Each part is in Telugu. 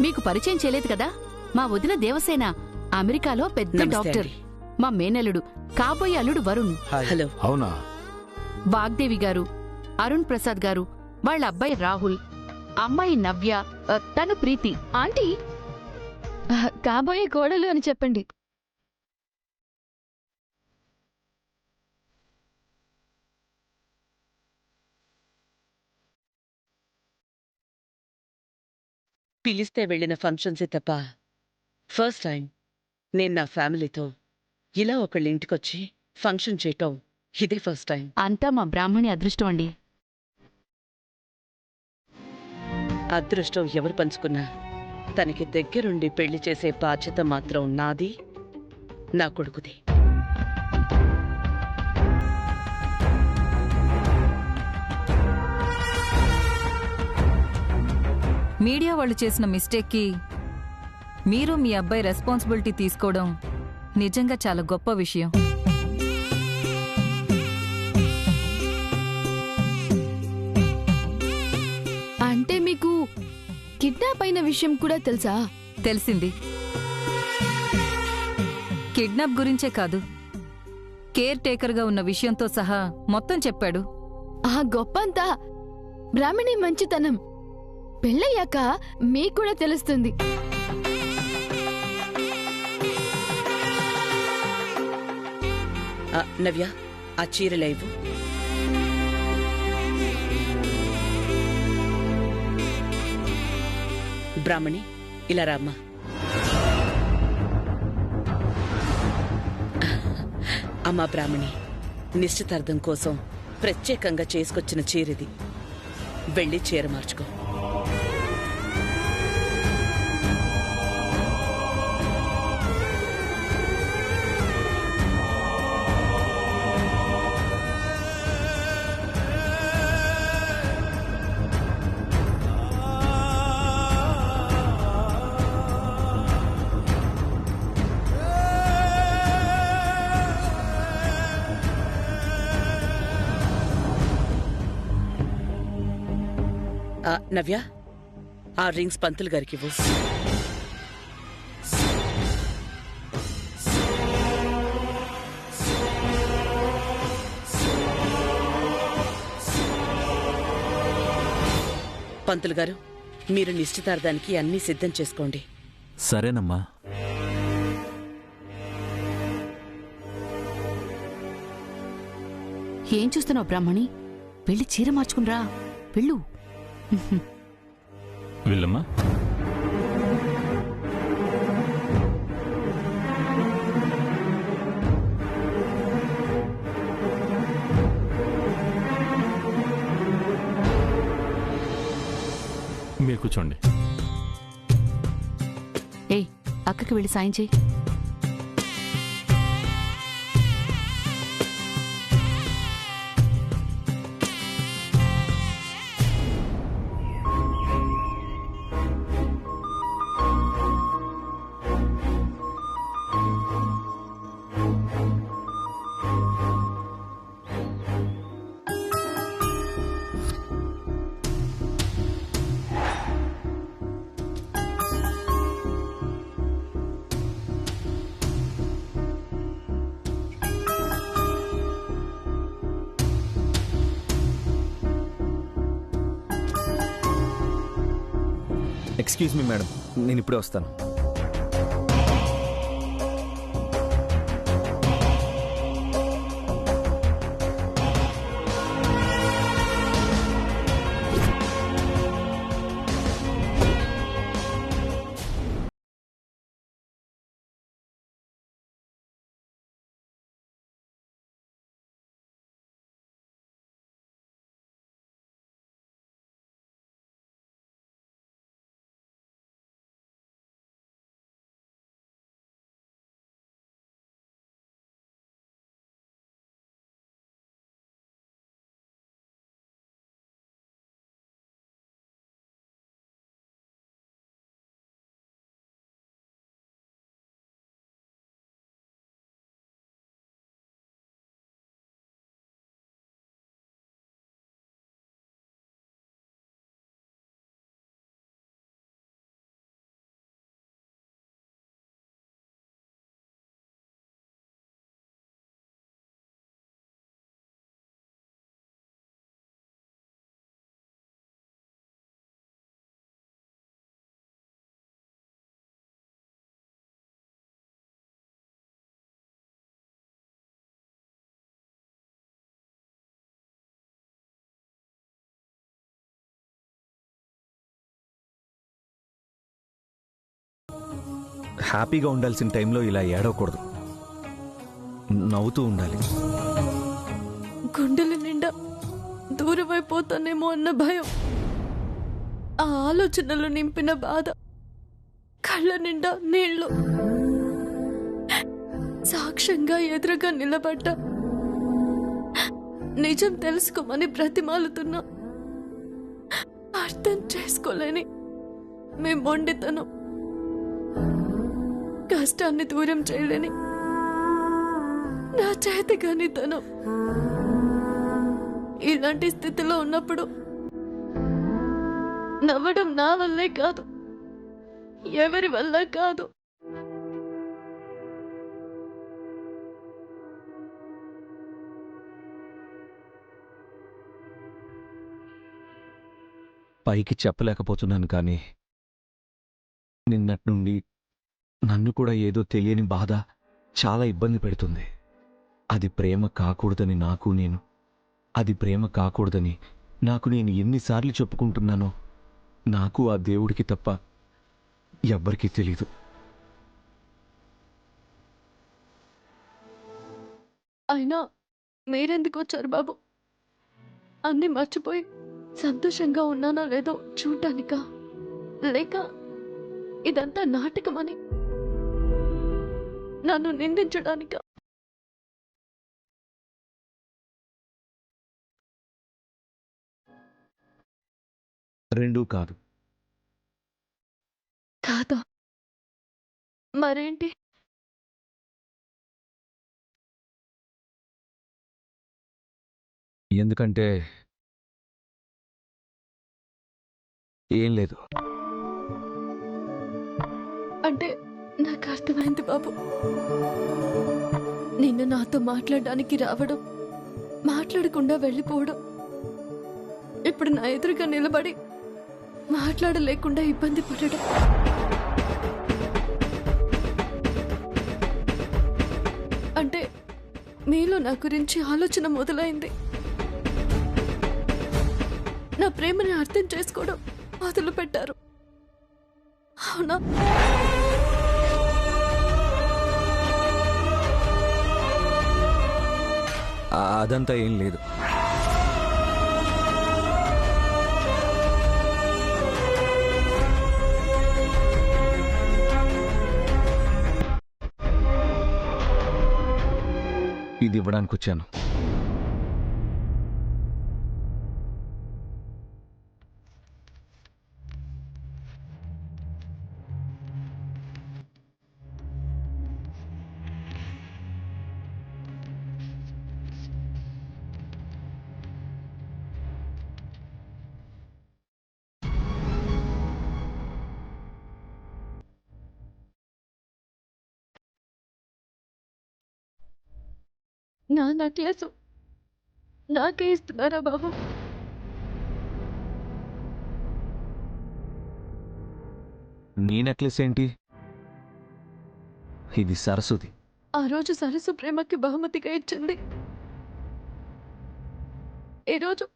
మీకు పరిచయం చేయలేదు కదా, మా వదిన దేవసేన, అమెరికాలో పెద్ద డాక్టర్. మా మేనల్లుడు, కాబోయే అల్లుడు వరుణ్. హలో. అవునా? వాగ్దేవి గారు, అరుణ్ ప్రసాద్ గారు, వాళ్ళ అబ్బాయి రాహుల్, అమ్మాయి నవ్య, తను ప్రీతి. ఆంటీ, కాబోయే కోడలు అని చెప్పండి. పిలిస్తే వెళ్లిన ఫంక్షన్సే తప్ప ఫస్ట్ టైం నేను నా ఫ్యామిలీతో ఇలా ఒకళ్ళ ఇంటికొచ్చి ఫంక్షన్ చేయటం ఇదే ఫస్ట్ టైం. అంతా మా బ్రాహ్మణి అదృష్టం అండి. అదృష్టం ఎవరు పంచుకున్నా తనకి దగ్గరుండి పెళ్లి చేసే బాధ్యత మాత్రం నాది, నా కొడుకుది. మీడియా వాళ్ళు చేసిన మిస్టేక్కి మీరు మీ అబ్బాయి రెస్పాన్సిబిలిటీ తీసుకోవడం నిజంగా చాలా గొప్ప విషయం. అంటే మీకు కిడ్నాప్ అయిన విషయం కూడా తెలుసా? తెలిసింది. కిడ్నాప్ గురించే కాదు, కేర్ టేకర్గా ఉన్న విషయంతో సహా మొత్తం చెప్పాడు. ఆ గొప్పంతా బ్రాహ్మణి మంచితనం పెళ్ళయ్యాక మీకు కూడా తెలుస్తుంది. నవ్య, ఆ చీర లేవు. బ్రాహ్మణి, ఇలా రామ్మా. అమ్మా బ్రాహ్మణి, నిశ్చితార్థం కోసం ప్రత్యేకంగా చేసుకొచ్చిన చీరది. వెళ్ళి చీర మార్చుకో. నవ్య, ఆ రింగ్స్ పంతులు గారికి ఇవ్వు. పంతులు గారు, మీరు నిశ్చితార్థానికి అన్నీ సిద్ధం చేసుకోండి. సరేనమ్మా. ఏం చూస్తున్నావు బ్రాహ్మణి? వెళ్ళి చీర మార్చుకునిరా, వెళ్ళు. వెళ్ళమ్మా. మీరు కూర్చోండి. ఏయ్, అక్కకి వెళ్ళి సాయం చేయి. ఎక్స్క్యూజ్ మీ మేడం, నేను ఇప్పుడే వస్తాను. హ్యాపీగా ఉండాల్సిన టైంలో ఇలా ఏడవకూడదు, నవ్వుతూ ఉండాలి. గుండెల నిండా దూరమైపోతానేమో అన్న భయం, ఆ ఆలోచనలు నింపిన బాధ, కళ్ళ నిండా నీళ్లు, సాక్ష్యంగా ఎదురుగా నిలబడ్డా నిజం తెలుసుకోమని బ్రతిమాలుతున్నా అర్థం చేసుకోలేని మీ మొండితనం, కష్టాన్ని దూరం చేయలేని నా చేతగానితనం. ఇలాంటి స్థితిలో ఉన్నప్పుడు నవ్వడం నా వల్లే కాదు, ఎవరి వల్ల కాదు. పైకి చెప్పలేకపోతున్నాను, కానీ నిన్నటి నుండి నన్ను కూడా ఏదో తెలియని బాధ చాలా ఇబ్బంది పెడుతుంది. అది ప్రేమ కాకూడదని అది ప్రేమ కాకూడదని నాకు నేను ఎన్నిసార్లు చెప్పుకుంటున్నానో నాకు ఆ దేవుడికి తప్ప ఎవ్వరికీ తెలీదు. అయినా మీరెందుకు వచ్చారు బాబు? అన్ని మర్చిపోయి సంతోషంగా ఉన్నానో లేదో చూడ్డానికా, లేక ఇదంతా నాటకమని నన్ను నిందించడానికా? రెండూ కాదు. కాదా? మరేంటి? ఎందుకంటే ఏం లేదు. అంటే నాకు అర్థమైంది బాబు. నిన్ను నాతో మాట్లాడడానికి రావడం, మాట్లాడకుండా వెళ్ళిపోవడం, ఇప్పుడు నా ఎదురుగా నిలబడి మాట్లాడలేకుండా ఇబ్బంది పడడం, అంటే మీలో నా గురించి ఆలోచన మొదలైంది. నా ప్రేమని అర్థం చేసుకోవడం మొదలు పెట్టారు. అవునా? అదంతా ఏం లేదు. ఇది ఇవ్వడానికి వచ్చాను. నా నెక్లెస్ నాకే ఇస్తున్నారా బాబు? నీ నెక్లెస్ ఏంటి? ఇది సరస్వతి. ఆ రోజు సరస్సు ప్రేమకి బహుమతిగా ఇచ్చింది. ఈరోజు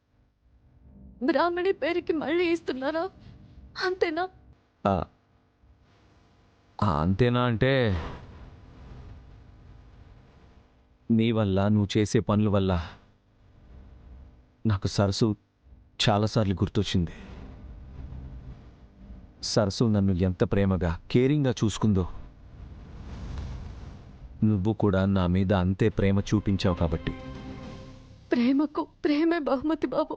బ్రాహ్మణి పేరుకి మళ్ళీ ఇస్తున్నారా? అంతేనా? అంతేనా అంటే, నీ వల్ల, నువ్వు చేసే పనుల వల్ల నాకు సరస్సు చాలాసార్లు గుర్తొచ్చింది. సరస్సు నన్ను ఎంత ప్రేమగా, కేరింగ్గా చూసుకుందో, నువ్వు కూడా నా మీద అంతే ప్రేమ చూపించావు. కాబట్టి ప్రేమకు ప్రేమే బహుమతి బాబు.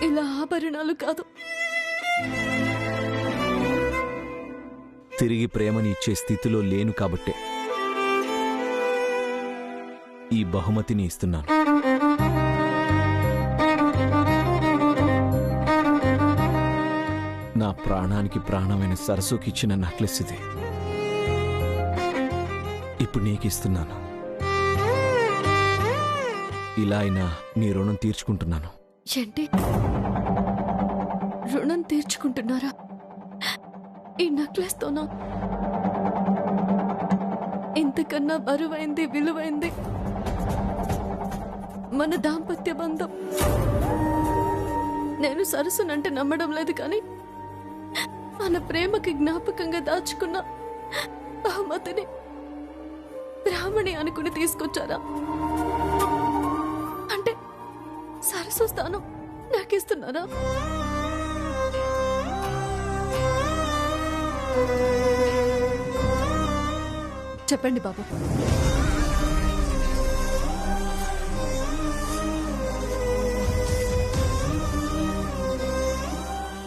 ఇలా ఆభరణాలు కాదు. తిరిగి ప్రేమని ఇచ్చే స్థితిలో లేను కాబట్టే ఈ బహుమతిని ఇస్తున్నాను. నా ప్రాణానికి ప్రాణమైన సరస్సుకి ఇచ్చిన నెక్లెస్ ఇది. ఇప్పుడు నీకు ఇస్తున్నాను. ఇలా అయినా నీ రుణం తీర్చుకుంటున్నాను. ఏంటి? రుణం తీర్చుకుంటున్నారా? ఈ నెక్లెస్ తోనా? ఇంతకన్నా బరువైంది, విలువైంది మన దాంపత్య బంధం. నేను సరస్సునంటే నమ్మడం లేదు, కానీ మన ప్రేమకి జ్ఞాపకంగా దాచుకున్న బహుమతిని బ్రాహ్మణి అనుకుని తీసుకొచ్చారా? అంటే సరస్సు స్థానం నాకిస్తున్నారా? చెప్పండి బాబు.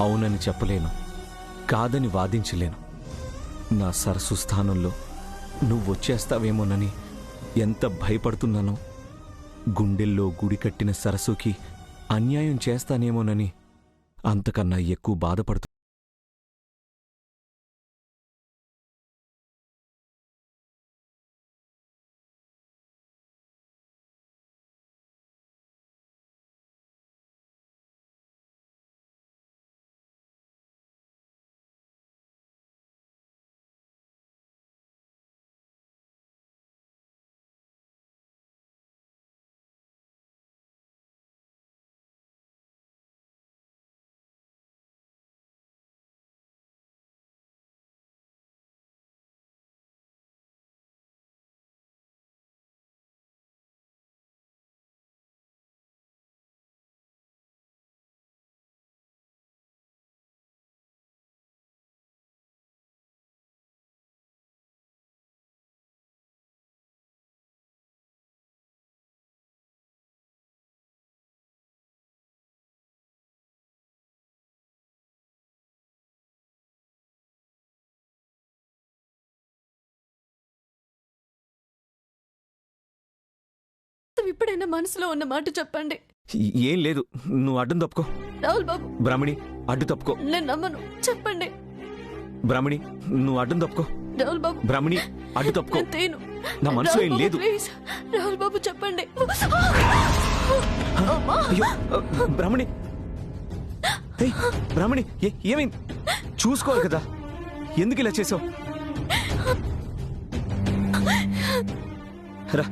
అవునని చెప్పలేను, కాదని వాదించలేను. నా సరస్సు స్థానంలో నువ్వొచ్చేస్తావేమోనని ఎంత భయపడుతున్నానో, గుండెల్లో గుడి కట్టిన సరస్సుకి అన్యాయం చేస్తానేమోనని అంతకన్నా ఎక్కువ బాధపడుతు ఇప్పుడైనా మనసులో ఉన్న మాట చెప్పండి. ఏం లేదు, నువ్వు అడ్డం తప్పుకో. రాహుల్ బాబు, బ్రాహ్మణి అడ్డు తప్పుకో. నేను నమ్మను. చెప్పండి. బ్రాహ్మణి నువ్వు అడ్డం తప్పుకో. రాహుల్ బాబు, బ్రాహ్మణి అడ్డు తప్పుకో. నేను తేను. నా మనసులో ఏం రాహుల్ బాబు, లేదు. ప్లీజ్. రాహుల్ బాబు చెప్పండి. అయ్యో బ్రాహ్మణి, ఏయ్, బ్రాహ్మణి ఏమైంది? చూసుకోవాలి కదా, ఎందుకు ఇలా చేసావు? రా.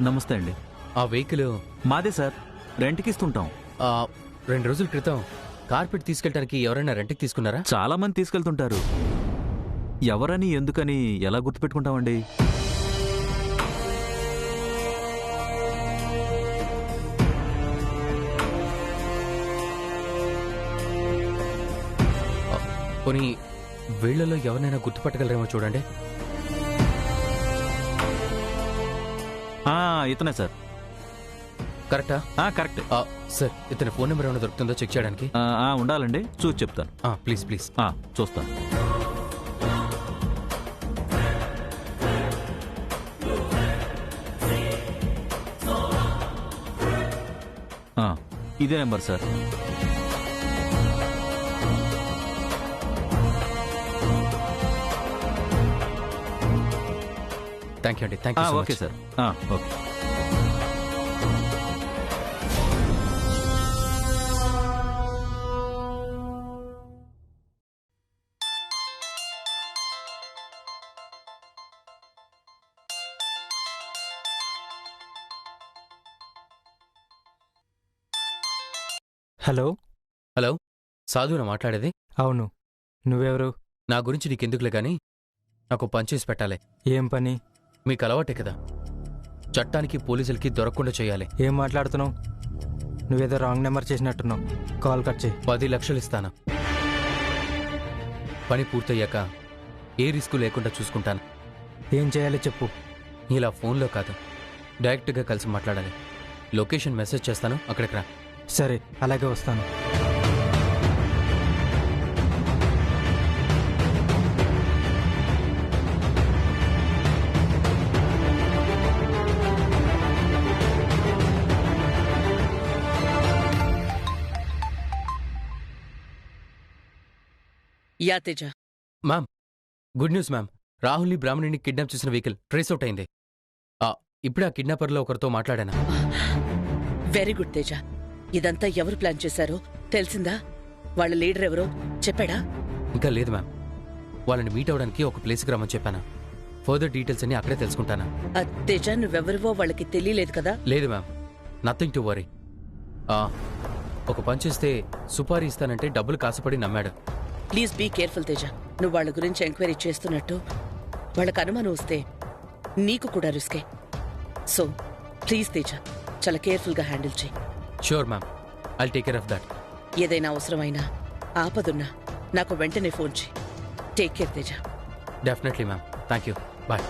నమస్తే అండి. ఆ వెహికల్ మాదే సార్, రెంట్కి ఇస్తుంటాం. 2 రోజుల క్రితం కార్పెట్ తీసుకెళ్ళడానికి ఎవరైనా రెంట్కి తీసుకున్నారా? చాలా మంది తీసుకెళ్తుంటారు. ఎవరని ఎందుకని ఎలా గుర్తుపెట్టుకుంటామండి? పోనీ వీళ్ళలో ఎవరినైనా గుర్తుపట్టగలరేమో చూడండి. ఇతనే సార్. కరెక్టా? కరెక్ట్. సార్, ఇతని ఫోన్ నెంబర్ ఏమైనా దొరుకుతుందో చెక్ చేయడానికి. ఉండాలండి, చూసి చెప్తాను. Please please. చూస్తాను. ఇదే నెంబర్ సార్. థ్యాంక్ యూ అండి. Thank you. Okay sir. Okay. Hello. Hello, సాధునా మాట్లాడేది? అవును, నువ్వెవరు? నా గురించి నీకెందుకులే గాని నాకు పని చేసి పెట్టాలి. ఏం పని? మీకు అలవాటే కదా, చట్టానికి పోలీసులకి దొరకకుండా చేయాలి. ఏం మాట్లాడుతున్నావు? నువ్వేదో రాంగ్ నెంబర్ చేసినట్టున్నావు. కాల్ కట్ చేయి. 10 లక్షలు ఇస్తాను. పని పూర్తయ్యాక ఏ రిస్క్ లేకుండా చూసుకుంటాను. ఏం చేయాలో చెప్పు. ఇలా ఫోన్లో కాదు, డైరెక్ట్గా కలిసి మాట్లాడాలి. లొకేషన్ మెసేజ్ చేస్తాను, అక్కడికి రా. సరే, అలాగే వస్తాను. Yeah Teja. Ma'am, good news ma'am. రాహుల్ని బ్రాహ్మణిని కిడ్నాప్ చేసిన వెహికల్ ట్రేస్ అవుట్ అయింది. ఇప్పుడే ఆ కిడ్నాపర్లో ఒకరితో మాట్లాడాను. Very good Teja. ఇదంతా ఎవరు ప్లాన్ చేశారో తెలిసిందా? వాళ్ళ లీడర్ ఎవరో చెప్పాడా? ఇంకా లేదు మ్యామ్. వాళ్ళని మీట్ అవడానికి ఒక ప్లేస్కి రమ్మని చెప్పాను. ఫర్దర్ డీటెయిల్స్ అన్ని అక్కడే తెలుసుకుంటాను. తేజ, నువ్వెవరివో వాళ్ళకి తెలియలేదు కదా? లేదు మ్యామ్, నథింగ్ టు వరీ. ఒక పని చేస్తే సుపారీ ఇస్తానంటే డబ్బులు కాసుపడి నమ్మాడు. Please be careful Teja. నువ్వు వాళ్ళ గురించి ఎంక్వైరీ చేస్తున్నట్టు వాళ్ళకి అనుమానం వస్తే నీకు కూడా రిస్కే. సో ప్లీజ్ తేజ, చాలా కేర్ఫుల్గా హ్యాండిల్ చేయి. Sure ma'am, I'll take care of that. ఏదైనా అవసరమైనా ఆపదున్నా నాకు వెంటనే ఫోన్ చేయి. Take care Teja. Definitely ma'am. Thank you. Bye.